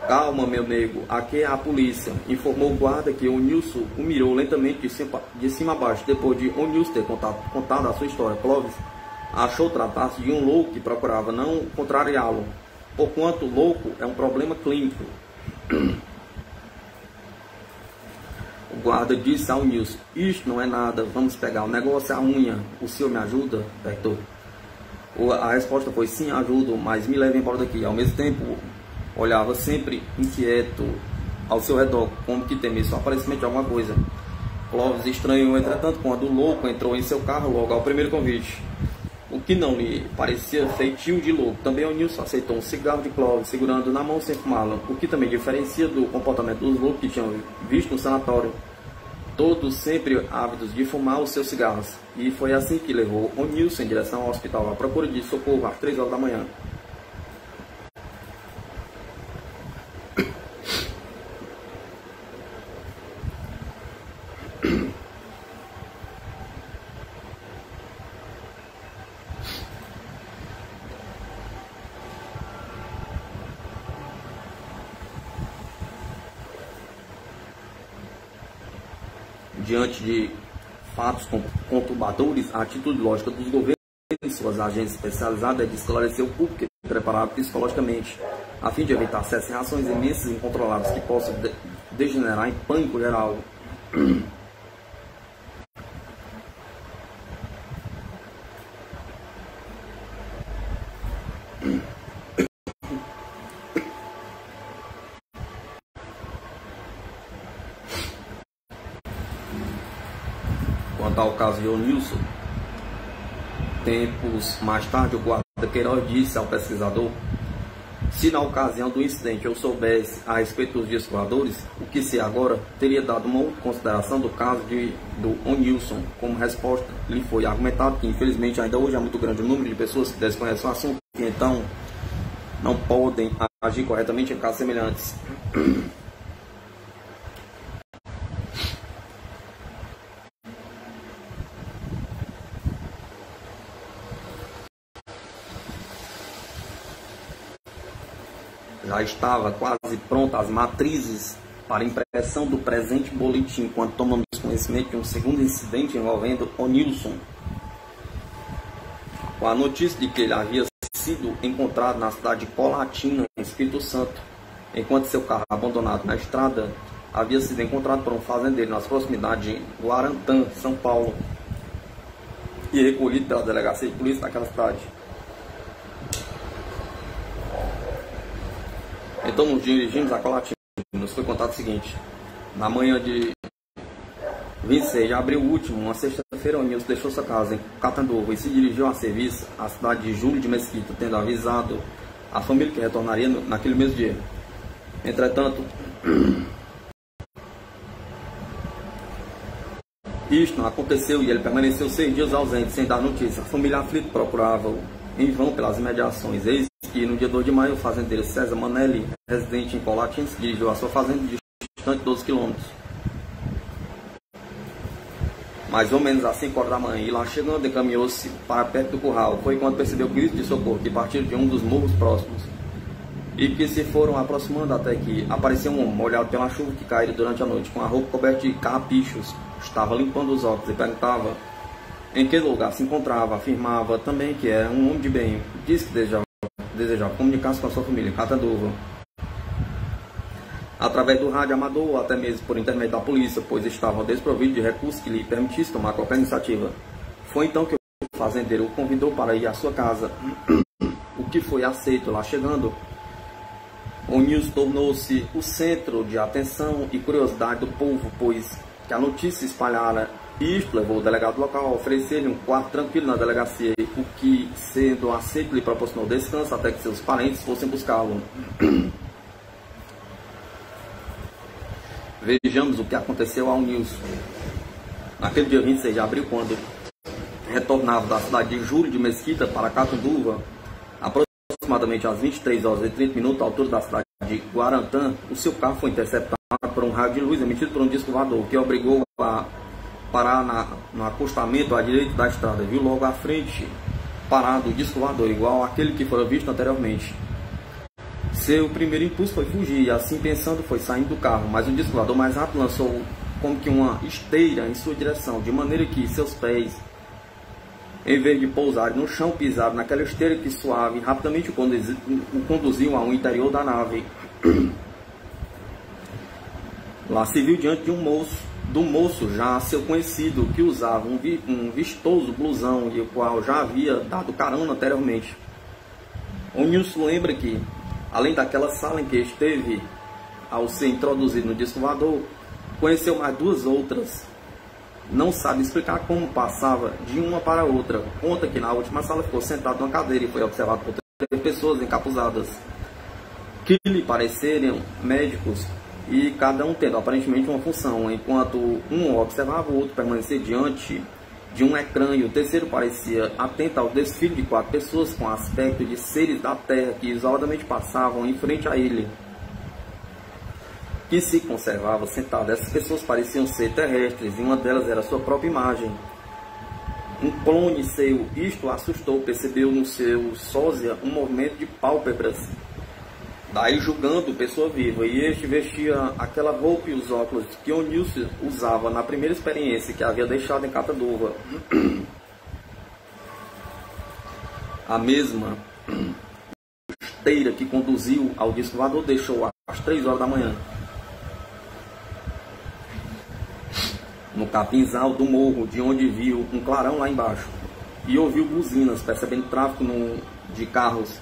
calma, meu nego, aqui é a polícia. Informou o guarda que o Nilson o mirou lentamente de cima a baixo. Depois de o Nilson ter contado a sua história, Clóvis achou tratar-se de um louco que procurava não contrariá-lo, porquanto louco é um problema clínico. O guarda disse ao Nilson: isto não é nada, vamos pegar o negócio, é a unha. O senhor me ajuda? Perguntou. A resposta foi: sim, ajudo, mas me leve embora daqui. Ao mesmo tempo, olhava sempre inquieto ao seu redor, como que temesse o aparecimento de alguma coisa. Clóvis estranhou, entretanto, quando o louco entrou em seu carro logo ao primeiro convite, o que não lhe parecia feitio de louco. Também o Nilson aceitou um cigarro de Clóvis, segurando na mão sem fumá-lo, o que também diferencia do comportamento dos loucos que tinham visto no sanatório, todos sempre ávidos de fumar os seus cigarros. E foi assim que levou o Nilson em direção ao hospital, à procura de socorro às 3 horas da manhã. Diante de fatos conturbadores, a atitude lógica dos governos e suas agências especializadas é de esclarecer o público e preparar psicologicamente, a fim de evitar acesso a reações imensas e incontroláveis que possam degenerar em pânico geral. Quanto ao caso de Nilson, tempos mais tarde, o guarda Queiroz disse ao pesquisador: se na ocasião do incidente eu soubesse a respeito dos discos voadores, o que sei agora, teria dado uma outra consideração do caso do Nilson. Como resposta, lhe foi argumentado que infelizmente ainda hoje há muito grande número de pessoas que desconhecem o assunto e então não podem agir corretamente em casos semelhantes. Já estava quase pronta as matrizes para impressão do presente boletim, quando tomamos conhecimento de um segundo incidente envolvendo o Nilson, com a notícia de que ele havia sido encontrado na cidade de Colatina, em Espírito Santo, enquanto seu carro abandonado na estrada havia sido encontrado por um fazendeiro nas proximidades de Guarantã, São Paulo, e recolhido pela delegacia de polícia daquela cidade. Então nos dirigimos a Colatina. Nos foi contado o seguinte: na manhã de 26 de abril último, uma sexta-feira, o Nilson deixou sua casa em Catanduva e se dirigiu a serviço à cidade de Júlio de Mesquita, tendo avisado a família que retornaria naquele mesmo dia. Entretanto, isto não aconteceu e ele permaneceu 6 dias ausente, sem dar notícia. A família aflita procurava-o em vão pelas imediações. Eis que no dia 2 de maio, o fazendeiro César Manelli, residente em Colatina, se dirigiu à sua fazenda distante de 12 quilômetros. Mais ou menos às 5 horas da manhã, e lá chegando, encaminhou-se para perto do curral. Foi quando percebeu gritos de socorro que partiram de um dos morros próximos. e que se foram aproximando até que apareceu um homem molhado pela chuva que caíra durante a noite, com a roupa coberta de carrapichos. Estava limpando os óculos e perguntava em que lugar se encontrava. Afirmava também que era um homem de bem. Disse que desejava comunicar-se com a sua família em Cataduva, através do rádio amador ou até mesmo por intermédio da polícia, pois estavam desprovidos de recursos que lhe permitissem tomar qualquer iniciativa. Foi então que o fazendeiro o convidou para ir à sua casa, o que foi aceito. Lá chegando, o Nilson tornou-se o centro de atenção e curiosidade do povo, pois que a notícia se espalhara. Isto levou o delegado local a oferecer-lhe um quarto tranquilo na delegacia, o que, sendo aceito, lhe proporcionou descanso até que seus parentes fossem buscá-lo. Vejamos o que aconteceu ao Nilson. Naquele dia 26 de abril, quando retornava da cidade de Júlio de Mesquita para Cataduva, aproximadamente às 23h30, à altura da cidade de Guarantã, o seu carro foi interceptado por um raio de luz emitido por um disco voador, que obrigou a parar no acostamento à direita da estrada. Viu logo à frente parado o disco voador, igual àquele que fora visto anteriormente. Seu primeiro impulso foi fugir, e assim pensando foi saindo do carro, mas o disco voador mais rápido lançou como que uma esteira em sua direção, de maneira que seus pés, em vez de pousarem no chão, pisaram naquela esteira que suave e rapidamente o conduziu ao interior da nave. Lá se viu diante de do moço já seu conhecido, que usava um vistoso blusão e o qual já havia dado carona anteriormente. O Nilson lembra que, além daquela sala em que esteve ao ser introduzido no disco voador, conheceu mais duas outras. Não sabe explicar como passava de uma para outra. Conta que na última sala ficou sentado numa cadeira e foi observado por 3 pessoas encapuzadas, que lhe pareceram médicos, e cada um tendo aparentemente uma função. Enquanto um observava, o outro permanecia diante de um ecrã, e o terceiro parecia atento ao desfile de 4 pessoas com aspecto de seres da terra que isoladamente passavam em frente a ele, que se conservava sentado. Essas pessoas pareciam ser terrestres, e uma delas era sua própria imagem, um clone seu. Isto assustou, percebeu no seu sósia um movimento de pálpebras, daí julgando pessoa viva, e este vestia aquela roupa e os óculos que o Nilson usava na primeira experiência que havia deixado em Cataduva. A mesma esteira que conduziu ao disco voador deixou às 3 horas da manhã, no capinzal do morro, de onde viu um clarão lá embaixo, e ouviu buzinas, percebendo tráfego de carros.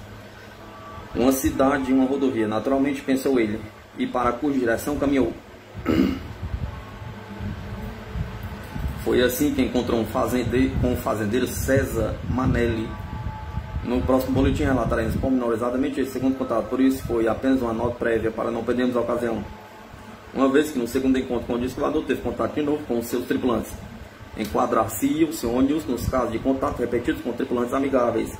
Uma cidade e uma rodovia, naturalmente, pensou ele, e para cuja direção caminhou. Foi assim que encontrou com o fazendeiro César Manelli. No próximo boletim relataremos pormenorizadamente esse segundo contato, por isso foi apenas uma nota prévia para não perdermos a ocasião. Uma vez que no segundo encontro com o disco voador teve contato de novo com os seus tripulantes. Enquadrar-se o Sr. Nilson nos casos de contato repetidos com tripulantes amigáveis.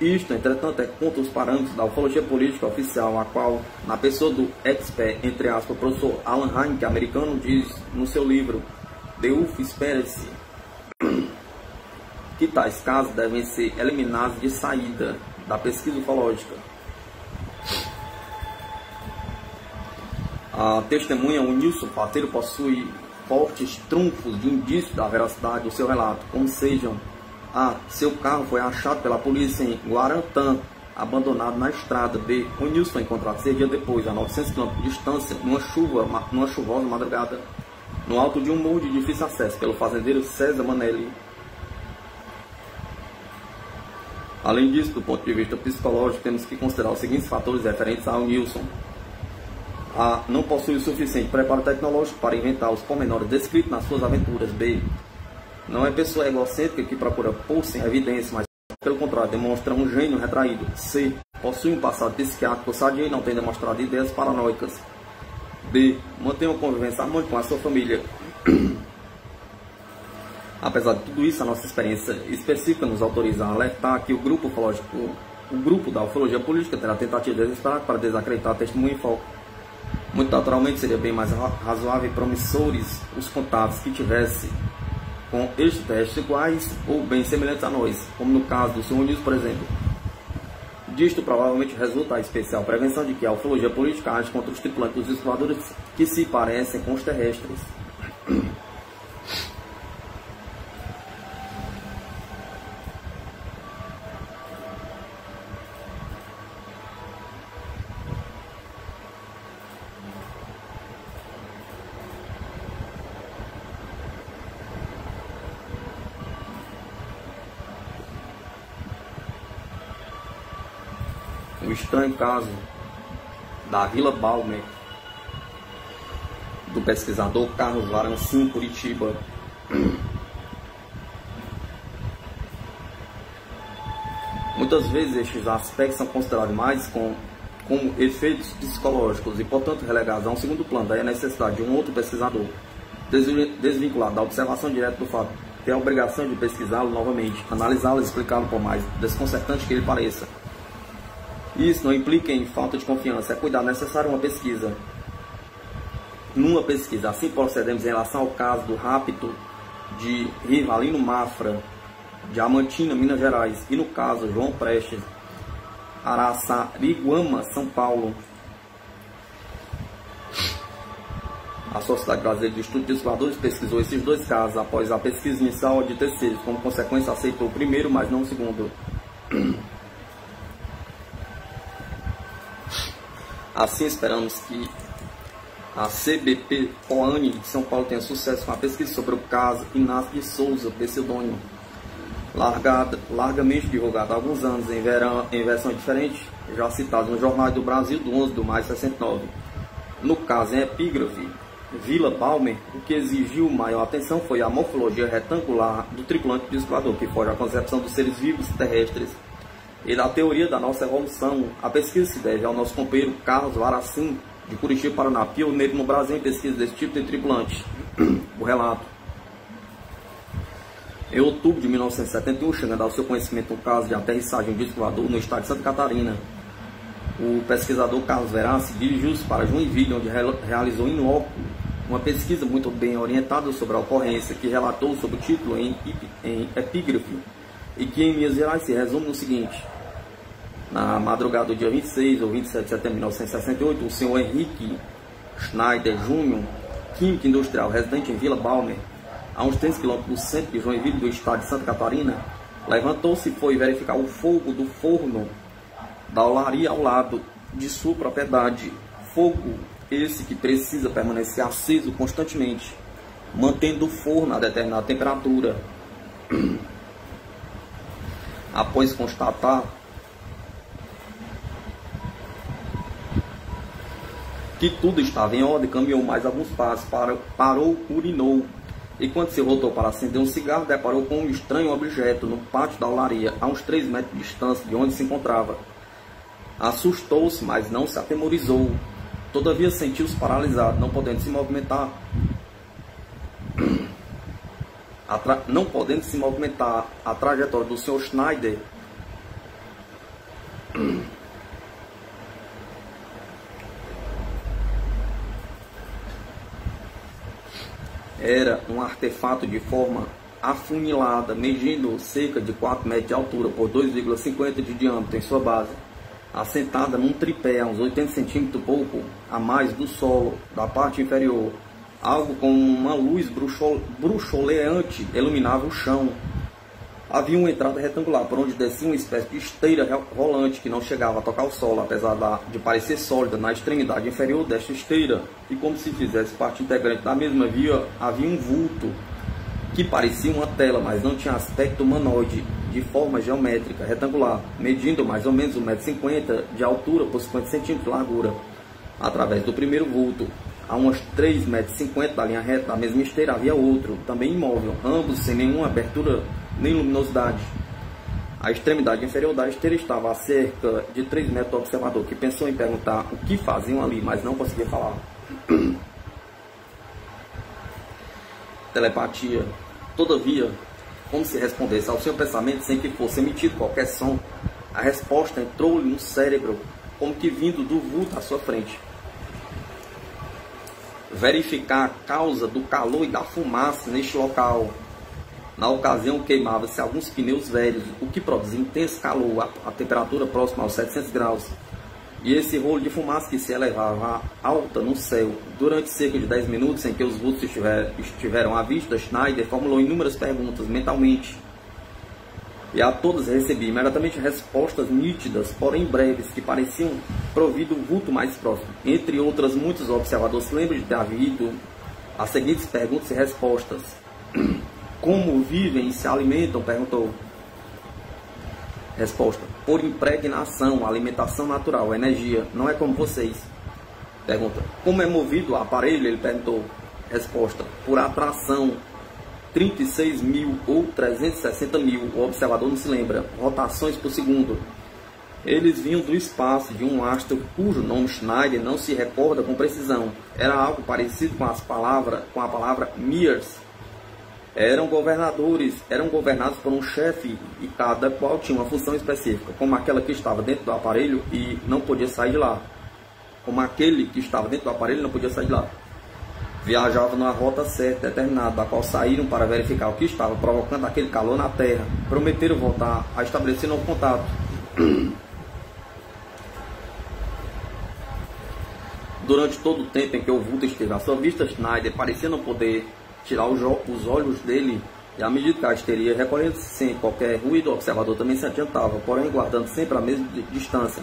Isto, entretanto, é contra os parâmetros da ufologia política oficial, a qual, na pessoa do expert, entre aspas, professor Alan Heinck, americano, diz no seu livro The UFO Experience, que tais casos devem ser eliminados de saída da pesquisa ufológica. A testemunha, o Nilson Pateiro, possui fortes trunfos de indício da veracidade do seu relato, como sejam: A. Seu carro foi achado pela polícia em Guarantã, abandonado na estrada. B. O Nilson foi encontrado 6 dias depois, a 900 km de distância, numa chuvosa madrugada, no alto de um morro de difícil acesso, pelo fazendeiro César Manelli. Além disso, do ponto de vista psicológico, temos que considerar os seguintes fatores referentes ao Nilson. A. Não possui o suficiente preparo tecnológico para inventar os pormenores descritos nas suas aventuras. B. Não é pessoa egocêntrica que procura pôr sem evidência, mas pelo contrário, demonstra um gênio retraído. C. Possui um passado psiquiátrico sadio e não tem demonstrado ideias paranoicas. D. Mantém uma convivência harmônica com a sua família. Apesar de tudo isso, a nossa experiência específica nos autoriza a alertar que o grupo da ufologia política terá tentativa desesperada para desacreditar a testemunha em foco. Muito naturalmente, seria bem mais razoável e promissores os contatos que tivesse com extraterrestres iguais ou bem semelhantes a nós, como no caso do Sr. Nilson, por exemplo. Disto provavelmente resulta a especial prevenção de que a ufologia política age contra os tripulantes dos voadores que se parecem com os terrestres. O estranho caso da Vila Balmer, do pesquisador Carlos Varancin, Curitiba. Muitas vezes estes aspectos são considerados mais como efeitos psicológicos e, portanto, relegados a um segundo plano. Daí a necessidade de um outro pesquisador, desvinculado da observação direta do fato, ter a obrigação de pesquisá-lo novamente, analisá-lo e explicá-lo, por mais desconcertante que ele pareça. Isso não implica em falta de confiança, é cuidado necessário uma pesquisa. Numa pesquisa, assim procedemos em relação ao caso do rapto de Rivalino Mafra, Diamantina, Minas Gerais, e no caso João Prestes, Araçariguama, São Paulo. A Sociedade Brasileira de Estudo de Voadores pesquisou esses dois casos após a pesquisa inicial de terceiros, como consequência aceitou o primeiro, mas não o segundo. Assim, esperamos que a CBP Poani de São Paulo tenha sucesso com a pesquisa sobre o caso Inácio de Souza, pseudônimo, largamente divulgado há alguns anos em versão diferente, já citado no Jornal do Brasil, do 11 de maio de 69. No caso, em epígrafe, Vila Balmer, o que exigiu maior atenção foi a morfologia retangular do tripulante discoador, que foge à concepção dos seres vivos terrestres e da teoria da nossa evolução. A pesquisa se deve ao nosso companheiro Carlos Varancin, de Curitiba, Paraná, pioneiro no Brasil em pesquisa desse tipo de tripulante. O relato. Em outubro de 1971, chegando ao seu conhecimento um caso de aterrissagem de disco voador no estado de Santa Catarina, o pesquisador Carlos Varancin dirigiu-se para Joinville, onde realizou em loco uma pesquisa muito bem orientada sobre a ocorrência, que relatou sobre o título em epígrafe, e que em linhas gerais se resume no seguinte: na madrugada do dia 26 ou 27 de setembro de 1968, o senhor Henrique Schneider Jr., químico industrial residente em Vila Balmer, a uns 30 km do centro de Joinville, do estado de Santa Catarina, levantou-se e foi verificar o fogo do forno da olaria ao lado de sua propriedade. Fogo esse que precisa permanecer aceso constantemente, mantendo o forno a determinada temperatura. Após constatar que tudo estava em ordem, caminhou mais alguns passos, parou, urinou, e quando se voltou para acender um cigarro, deparou com um estranho objeto no pátio da olaria, a uns 3 metros de distância de onde se encontrava. Assustou-se, mas não se atemorizou. Todavia sentiu-se paralisado, não podendo se movimentar. A trajetória do Sr. Schneider era um artefato de forma afunilada, medindo cerca de 4 metros de altura por 2,50 de diâmetro em sua base, assentada num tripé a uns 80 centímetros, pouco a mais do solo da parte inferior. Algo como uma luz bruxuleante iluminava o chão. Havia uma entrada retangular por onde descia uma espécie de esteira rolante que não chegava a tocar o solo, apesar de parecer sólida na extremidade inferior desta esteira, e como se fizesse parte integrante da mesma via, havia um vulto que parecia uma tela, mas não tinha aspecto humanoide, de forma geométrica, retangular, medindo mais ou menos 1,50 m de altura por 50 cm de largura. Através do primeiro vulto, a uns 3,50 m da linha reta da mesma esteira, havia outro, também imóvel, ambos sem nenhuma abertura nem luminosidade. A extremidade inferior da esteira estava a cerca de 3 metros do observador, que pensou em perguntar o que faziam ali, mas não conseguia falar. Telepatia. Todavia, como se respondesse ao seu pensamento sem que fosse emitido qualquer som, a resposta entrou-lhe no cérebro, como que vindo do vulto à sua frente. Verificar a causa do calor e da fumaça neste local. Na ocasião, queimava-se alguns pneus velhos, o que produzia intenso calor a temperatura próxima aos 700 graus. E esse rolo de fumaça que se elevava alta no céu durante cerca de 10 minutos em que os vultos estiveram à vista, Schneider formulou inúmeras perguntas mentalmente. E a todas recebia imediatamente respostas nítidas, porém breves, que pareciam provir do vulto mais próximo. Entre outras, muitos observadores se lembram de ter havido as seguintes perguntas e respostas. Como vivem e se alimentam? Perguntou. Resposta: por impregnação, alimentação natural, energia, não é como vocês. Pergunta: como é movido o aparelho? Ele perguntou. Resposta: por atração. 36 mil ou 360 mil, o observador não se lembra, rotações por segundo. Eles vinham do espaço de um astro cujo nome Schneider não se recorda com precisão. Era algo parecido com a palavra Mears. Eram governados por um chefe e cada qual tinha uma função específica, como aquela que estava dentro do aparelho e não podia sair de lá. Como aquele que estava dentro do aparelho não podia sair de lá. Viajavam numa rota certa, determinada, da qual saíram para verificar o que estava provocando aquele calor na Terra. Prometeram voltar a estabelecer novo contato. Durante todo o tempo em que o vulto esteve à sua vista, Schneider parecia não poder tirar os olhos dele, e à medida que a histeria recolhendo-se sem qualquer ruído, o observador também se adiantava, porém guardando sempre a mesma distância.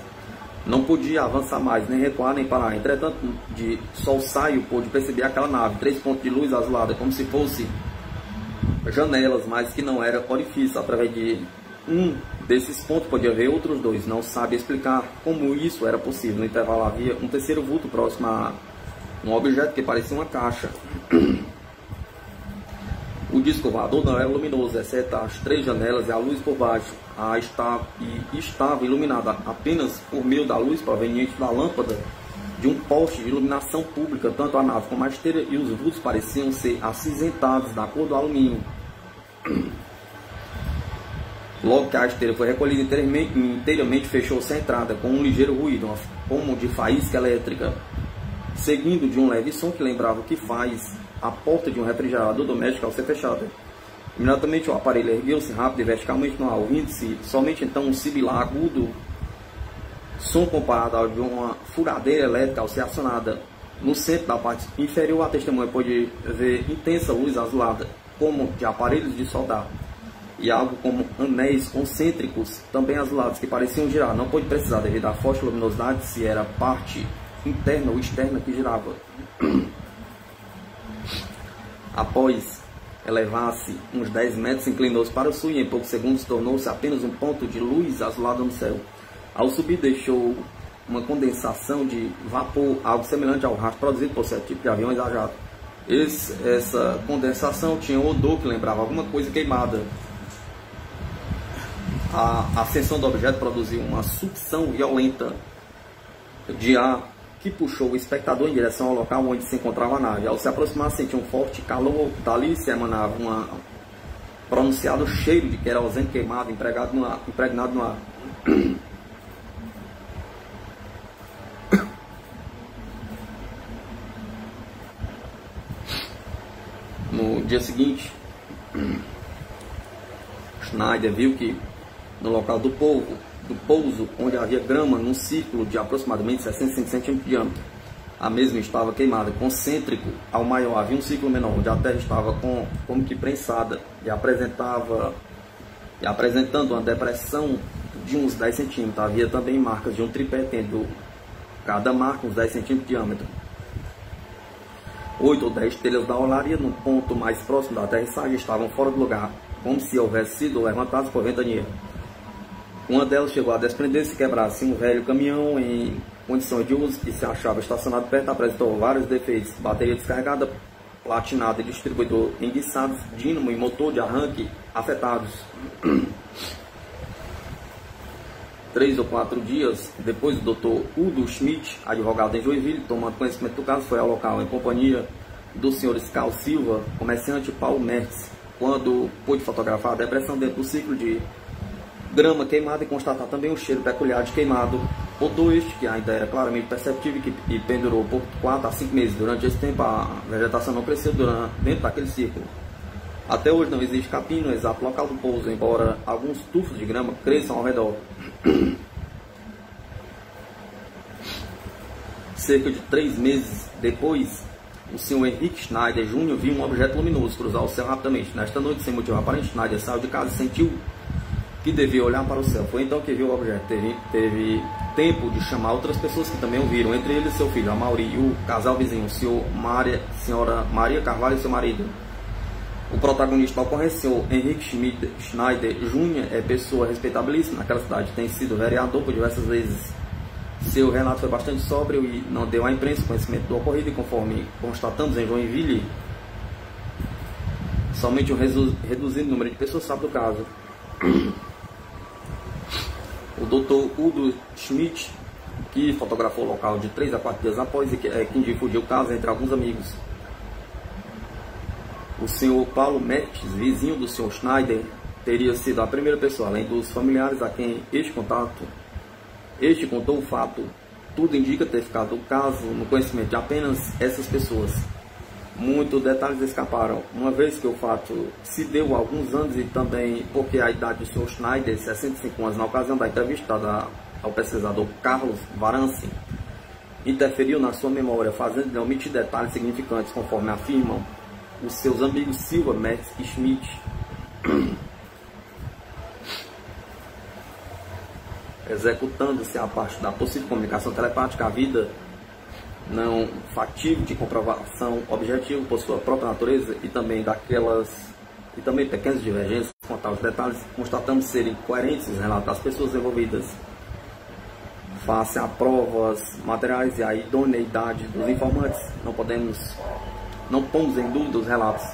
Não podia avançar mais, nem recuar, nem parar. Entretanto, de sol saio, pôde perceber aquela nave, 3 pontos de luz azulada, como se fosse janelas, mas que não era orifício. Através de um desses pontos podia ver outros 2. Não sabe explicar como isso era possível. No intervalo havia um terceiro vulto próximo a um objeto que parecia uma caixa. O disco voador não era luminoso, exceto as 3 janelas e a luz por baixo. Estava iluminada apenas por meio da luz proveniente da lâmpada de um poste de iluminação pública. Tanto a nave como a esteira e os vultos pareciam ser acinzentados da cor do alumínio. Logo que a esteira foi recolhida inteiramente, fechou-se a entrada com um ligeiro ruído, como de faísca elétrica, seguindo de um leve som que lembrava o que faz a porta de um refrigerador doméstico ao ser fechada. Imediatamente o aparelho ergueu-se rápido e verticalmente no ar, ouvindo-se somente então um sibilar agudo, som comparado ao de uma furadeira elétrica ao ser acionada. No centro da parte inferior, a testemunha pôde ver intensa luz azulada, como de aparelhos de soldar, e algo como anéis concêntricos, também azulados, que pareciam girar. Não pôde precisar devido à forte luminosidade se era parte interna ou externa que girava. Após elevar-se uns 10 metros, inclinou-se para o sul e em poucos segundos tornou-se apenas um ponto de luz azulada no céu. Ao subir, deixou uma condensação de vapor, algo semelhante ao rastro produzido por certo tipo de aviões a jato. Essa condensação tinha um odor que lembrava alguma coisa queimada. A ascensão do objeto produziu uma sucção violenta de ar que puxou o espectador em direção ao local onde se encontrava a nave. Ao se aproximar, sentiu um forte calor. Dali se emanava um pronunciado cheiro de querosene queimado impregnado no ar. No dia seguinte, Schneider viu que no local do pouso, onde havia grama num círculo de aproximadamente 65 centímetros de diâmetro, a mesma estava queimada. Concêntrico ao maior havia um círculo menor, onde a terra estava como que prensada e apresentando uma depressão de uns 10 centímetros. Havia também marcas de um tripé, tendo cada marca uns 10 centímetros de diâmetro. 8 ou 10 telhas da olaria no ponto mais próximo da aterrissagem estavam fora do lugar, como se houvesse sido levantadas por ventania. Uma delas chegou a desprender-se e quebrar-se. Um velho caminhão em condições de uso que se achava estacionado perto apresentou vários defeitos: bateria descarregada, platinada e distribuidor enguiçados, dínamo e motor de arranque afetados. 3 ou 4 dias depois, o Dr. Udo Schmidt, advogado em Joinville, tomando conhecimento do caso, foi ao local em companhia do Sr. Scal Silva, comerciante Paulo Mertz, quando pôde fotografar a depressão dentro do ciclo de grama queimada e constatar também um cheiro peculiar de queimado. Odor este que ainda era claramente perceptível e pendurou por 4 a 5 meses. Durante esse tempo, a vegetação não cresceu dentro daquele círculo. Até hoje não existe capim no exato local do pouso, embora alguns tufos de grama cresçam ao redor. Cerca de 3 meses depois, o Sr. Henrique Schneider Jr. viu um objeto luminoso cruzar o céu rapidamente. Nesta noite, sem motivo aparente, Schneider saiu de casa e sentiu que devia olhar para o céu. Foi então que viu o objeto. Teve tempo de chamar outras pessoas que também o viram, entre eles seu filho, Amaury, e o casal vizinho, senhora Maria Carvalho e seu marido. O protagonista da ocorrência, o Henrique Schneider Jr., é pessoa respeitabilíssima naquela cidade, tem sido vereador por diversas vezes. Seu relato foi bastante sóbrio e não deu à imprensa conhecimento do ocorrido, e conforme constatamos em Joinville, somente um reduzido número de pessoas sabe do caso. O Dr. Udo Schmidt, que fotografou o local de 3 a 4 dias após, é quem difundiu o caso entre alguns amigos. O Sr. Paulo Metz, vizinho do Sr. Schneider, teria sido a primeira pessoa, além dos familiares, a quem este contou o fato. Tudo indica ter ficado o caso no conhecimento de apenas essas pessoas. Muitos detalhes escaparam, uma vez que o fato se deu há alguns anos e também porque a idade do Sr. Schneider, 65 anos, na ocasião da entrevista ao pesquisador Carlos Varance, interferiu na sua memória, fazendo-lhe omitir detalhes significantes, conforme afirmam os seus amigos Silva, Metz e Schmidt. Executando-se a parte da possível comunicação telepática, a vida não factível de comprovação objetiva por sua própria natureza e também pequenas divergências quanto aos detalhes, constatamos serem coerentes os relatos das pessoas envolvidas face a provas materiais e a idoneidade dos informantes. Não pomos em dúvida os relatos.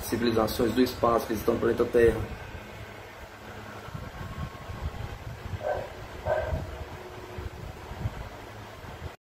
Civilizações do espaço visitando o planeta Terra.